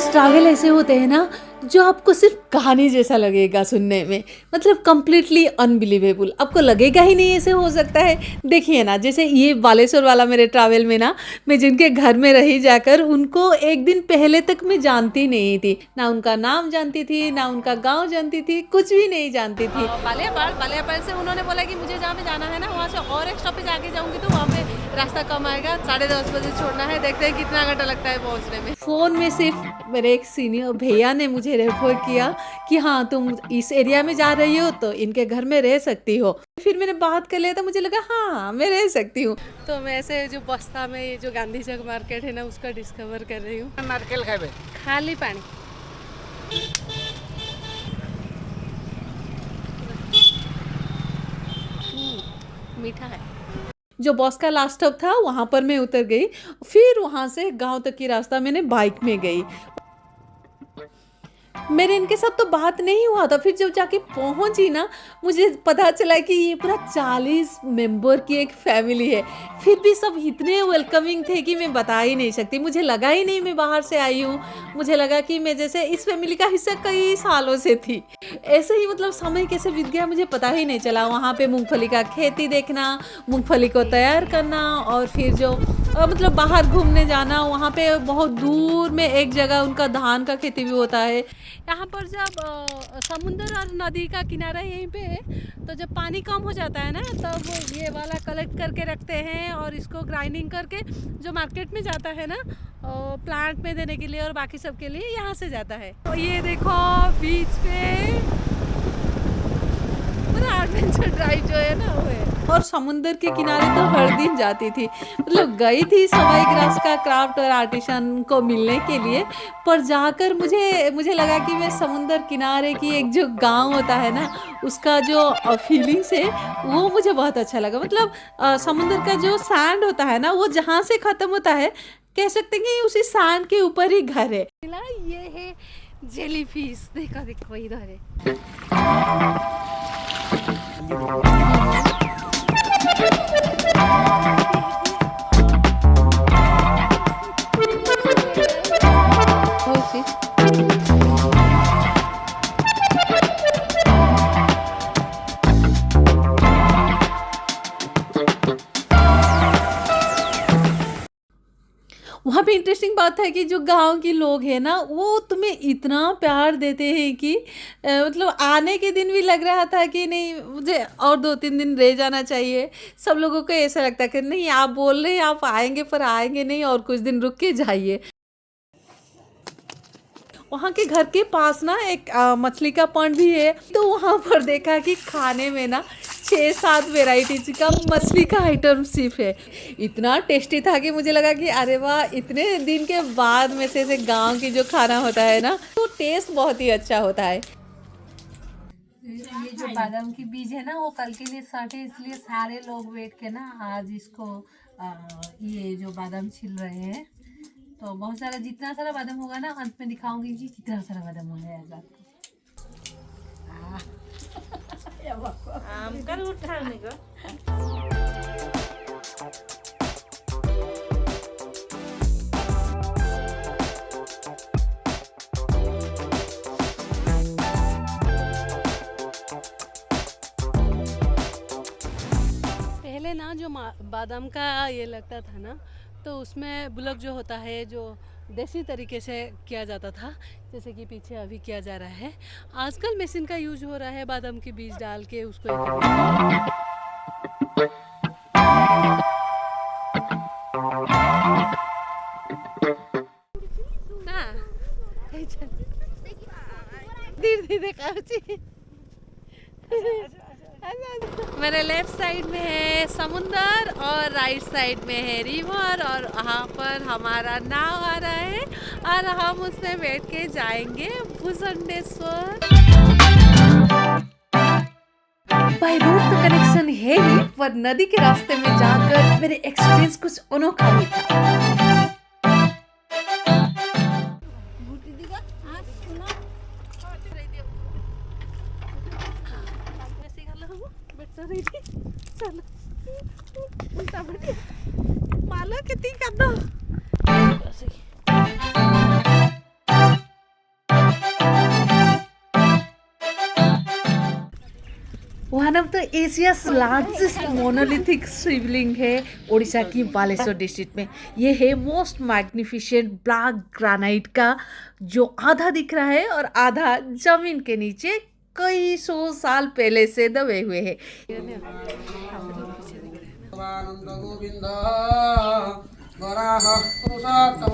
कुछ ट्रैवल ऐसे होते हैं ना जो आपको सिर्फ कहानी जैसा लगेगा सुनने में, मतलब कंप्लीटली अनबिलीवेबल, आपको लगेगा ही नहीं ऐसे हो सकता है। देखिए ना, जैसे ये बालेश्वर वाला मेरे ट्रैवल में ना, मैं जिनके घर में रही जाकर उनको एक दिन पहले तक मैं जानती नहीं थी, ना उनका नाम जानती थी, ना उनका गांव जानती थी, कुछ भी नहीं जानती थी। बालियापाड़ से उन्होंने बोला कि मुझे जहाँ पे जाना है ना, वहाँ से और एक स्टॉपेज आगे जाऊंगी तो वहाँ पे रास्ता कम आएगा, 10:30 बजे छोड़ना है, देखते हैं कितना घंटा लगता है पहुँचने में। फ़ोन में सिर्फ मेरे एक सीनियर भैया ने मुझे रेफर किया कि हाँ, तुम इस एरिया में जा रही हो तो इनके घर में रह सकती हो। फिर मैंने बात कर लिया तो मुझे लगा हाँ, मैं रह सकती हूँ। तो मैं ऐसे जो बस्ता में ये जो गांधी चौक मार्केट है ना, उसका डिस्कवर कर रही हूँ। नारकेल खाबे खाली पानी मीठा है। जो बस का लास्ट स्टॉप था वहाँ पर मैं उतर गई, फिर वहाँ से गांव तक की रास्ता मैंने बाइक में गई। मेरे इनके साथ तो बात नहीं हुआ था, फिर जब जाके पहुंची ना, मुझे पता चला कि ये पूरा 40 मेंबर की एक फैमिली है। फिर भी सब इतने वेलकमिंग थे कि मैं बता ही नहीं सकती। मुझे लगा ही नहीं मैं बाहर से आई हूँ, मुझे लगा कि मैं जैसे इस फैमिली का हिस्सा कई सालों से थी। ऐसे ही मतलब समय कैसे बीत गया मुझे पता ही नहीं चला। वहाँ पे मूंगफली का खेती देखना, मूंगफली को तैयार करना, और फिर जो मतलब बाहर घूमने जाना। वहाँ पे बहुत दूर में एक जगह उनका धान का खेती भी होता है। यहाँ पर जब समुंदर और नदी का किनारा यहीं पे है, तो जब पानी कम हो जाता है ना, तब ये वाला कलेक्ट करके रखते हैं और इसको ग्राइंडिंग करके जो मार्केट में जाता है ना, प्लांट में देने के लिए और बाकी सब के लिए यहाँ से जाता है। तो ये देखो बीच पे पूरा एडवेंचर ड्राइव जो है ना वो है। और समुंदर के किनारे तो हर दिन जाती थी, मतलब गई थी सवाई ग्रास का क्राफ्ट और आर्टिसन को मिलने के लिए। पर जाकर मुझे मुझे लगा कि मैं समुंदर किनारे की एक जो गांव होता है ना, उसका जो फीलिंग्स है वो मुझे बहुत अच्छा लगा। मतलब समुंदर का जो सैंड होता है ना, वो जहाँ से ख़त्म होता है, कह सकते हैं कि उसी सैंड के ऊपर ही घर है। ये है जेली फिश, देखो देखो इधर है। वहाँ पे इंटरेस्टिंग बात है कि जो गांव के लोग हैं ना, वो तुम्हें इतना प्यार देते हैं कि मतलब आने के दिन भी लग रहा था कि नहीं, मुझे और 2-3 दिन रह जाना चाहिए। सब लोगों को ऐसा लगता है कि नहीं, आप बोल रहे हैं आप आएंगे पर आएंगे नहीं, और कुछ दिन रुक के जाइए। वहाँ के घर के पास ना एक मछली का पॉइंट भी है, तो वहाँ पर देखा कि खाने में ना 6-7 वेराइटीज का मछली का आइटम सिर्फ है। इतना टेस्टी था कि मुझे लगा कि अरे वाह, इतने दिन के बाद में से गांव की जो खाना होता है ना, तो टेस्ट बहुत ही अच्छा होता है। ये जो बादाम की बीज है ना, वो कल के लिए साटे, इसलिए सारे लोग बैठ के ना आज इसको ये जो बादाम छिल रहे हैं। तो बहुत सारा, जितना सारा बादाम होगा ना, अंत में दिखाऊंगी कि कितना सारा बादाम हो गया आज आपको। पहले ना जो बादाम का ये लगता था ना, तो उसमें बुलक जो होता है, जो देसी तरीके से किया जाता था, जैसे कि पीछे अभी किया जा रहा है। आजकल मशीन का यूज हो रहा है, बादाम की बीज डाल के उसको धीरे धीरे मेरे लेफ्ट साइड में है समुंदर और राइट साइड में है रिवर, और वहाँ पर हमारा नाव आ रहा है और हम उसमें बैठ के जाएंगे भुजंडेश्वर। बाय रोड तो कनेक्शन है ही, पर नदी के रास्ते में जाकर मेरे एक्सपीरियंस कुछ अनोखा ही था। माला किती करना one of the Asia's largest monolithic Shivling है उड़ीसा की बालेश्वर डिस्ट्रिक्ट में। ये है मोस्ट मैग्निफिसेंट ब्लैक ग्रेनाइट का, जो आधा दिख रहा है और आधा जमीन के नीचे कई सौ साल पहले से दबे हुए हैं। आनंद गोविंद वराह पुरुषोत्तम।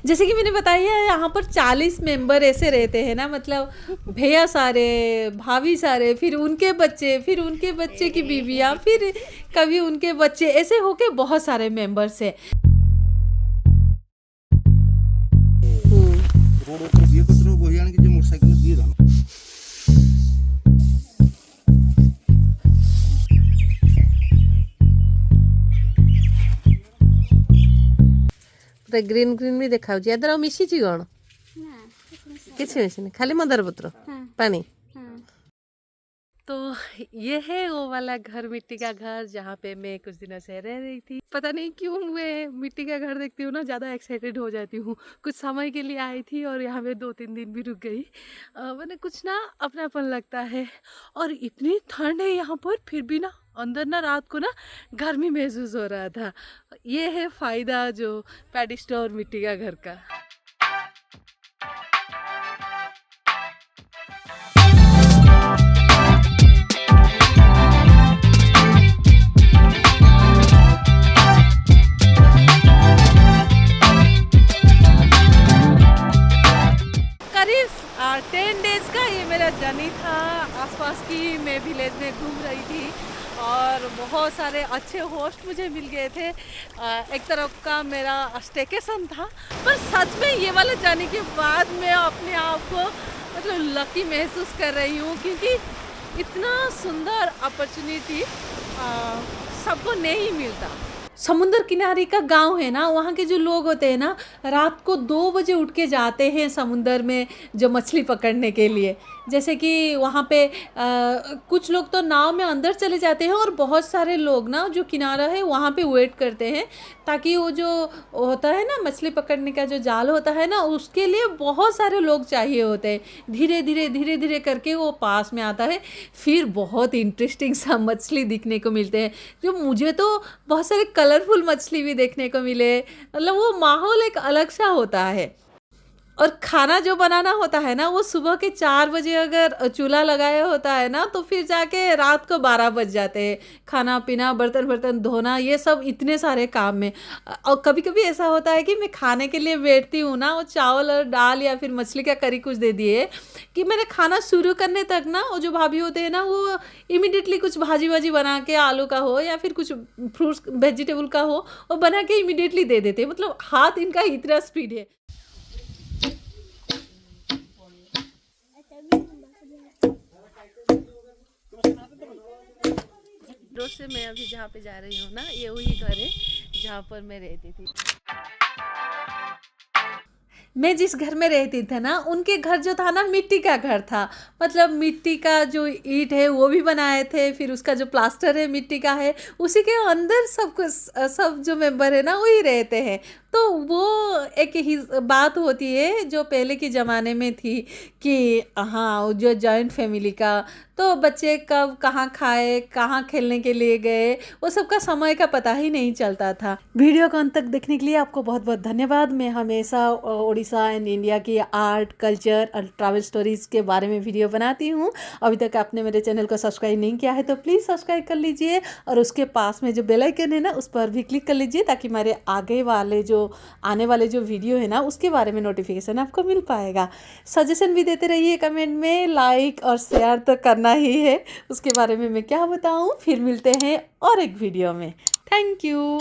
जैसे कि मैंने बताया है, यहाँ पर 40 मेंबर ऐसे रहते हैं ना, मतलब भैया सारे, भाभी सारे, फिर उनके बच्चे, फिर उनके बच्चे की बीवियाँ, फिर कभी उनके बच्चे, ऐसे होके बहुत सारे मेंबर्स हैं। ये पत्रों बोहियान की जो मोटरसाइकिल दिए था ग्रीन ग्रीन भी देखा याद्रा मिशी कौन किसी मिशनी खाली मंदार पत्र पानी। तो ये है वो वाला घर, मिट्टी का घर, जहाँ पे मैं कुछ दिनों से रह रही थी। पता नहीं क्यों मैं मिट्टी का घर देखती हूँ ना ज़्यादा एक्साइटेड हो जाती हूँ। कुछ समय के लिए आई थी और यहाँ पे 2-3 दिन भी रुक गई। मैंने कुछ ना अपनापन लगता है, और इतनी ठंड है यहाँ पर, फिर भी ना अंदर ना रात को ना गर्मी महसूस हो रहा था। ये है फ़ायदा जो पैडी स्टोर मिट्टी का घर का। करीब 10 डेज का ये मेरा जर्नी था। आसपास की मैं विलेज में घूम रही थी और बहुत सारे अच्छे होस्ट मुझे मिल गए थे। एक तरफ का मेरा स्टेकेशन था, पर सच में ये वाले जाने के बाद मैं अपने आप को मतलब लकी महसूस कर रही हूँ, क्योंकि इतना सुंदर अपॉर्चुनिटी सबको नहीं मिलता। समुंदर किनारे का गांव है ना, वहाँ के जो लोग होते हैं ना, रात को 2 बजे उठ के जाते हैं समुंदर में जो मछली पकड़ने के लिए। जैसे कि वहाँ पे कुछ लोग तो नाव में अंदर चले जाते हैं, और बहुत सारे लोग ना जो किनारा है वहाँ पे वेट करते हैं, ताकि वो जो होता है ना मछली पकड़ने का जो जाल होता है ना, उसके लिए बहुत सारे लोग चाहिए होते हैं। धीरे धीरे करके वो पास में आता है, फिर बहुत इंटरेस्टिंग सा मछली दिखने को मिलते हैं। जो मुझे तो बहुत सारे कलरफुल मछली भी देखने को मिले, मतलब वो माहौल एक अलग सा होता है। और खाना जो बनाना होता है ना, वो सुबह के 4 बजे अगर चूल्हा लगाया होता है ना, तो फिर जाके रात को 12 बज जाते हैं। खाना पीना, बर्तन धोना, ये सब इतने सारे काम में। और कभी कभी ऐसा होता है कि मैं खाने के लिए बैठती हूँ ना, वो चावल और दाल या फिर मछली का करी कुछ दे दिए, कि मैंने खाना शुरू करने तक ना वो जो भाभी होते हैं ना, वो इमीडिएटली कुछ भाजी वाजी बना के, आलू का हो या फिर कुछ फ्रूट्स वेजिटेबल का हो, वो बना के इमीडिएटली दे देते हैं। मतलब हाथ इनका इतना स्पीड है। रोड से मैं अभी जहाँ पे जा रही हूँ ना, ये वही घर है जहाँ पर मैं रहती थी। मैं जिस घर में रहती थी ना, उनके घर जो था ना, मिट्टी का घर था। मतलब मिट्टी का जो ईंट है वो भी बनाए थे, फिर उसका जो प्लास्टर है मिट्टी का है, उसी के अंदर सब जो मेंबर है ना वही रहते हैं। तो वो एक ही बात होती है जो पहले के ज़माने में थी, कि हाँ जो जॉइंट फैमिली का, तो बच्चे कब कहाँ खाए, कहाँ खेलने के लिए गए, वो सबका समय का पता ही नहीं चलता था। वीडियो को अंत तक देखने के लिए आपको बहुत बहुत धन्यवाद। मैं हमेशा उड़ीसा एंड इंडिया की आर्ट, कल्चर और ट्रैवल स्टोरीज़ के बारे में वीडियो बनाती हूँ। अभी तक आपने मेरे चैनल को सब्सक्राइब नहीं किया है तो प्लीज़ सब्सक्राइब कर लीजिए, और उसके पास में जो बेल आइकन है ना, उस पर भी क्लिक कर लीजिए, ताकि मेरे आने वाले जो वीडियो है ना, उसके बारे में नोटिफिकेशन आपको मिल पाएगा। सजेशन भी देते रहिए कमेंट में, लाइक और शेयर तो करना ही है। उसके बारे में मैं क्या बताऊं, फिर मिलते हैं और एक वीडियो में। Thank you.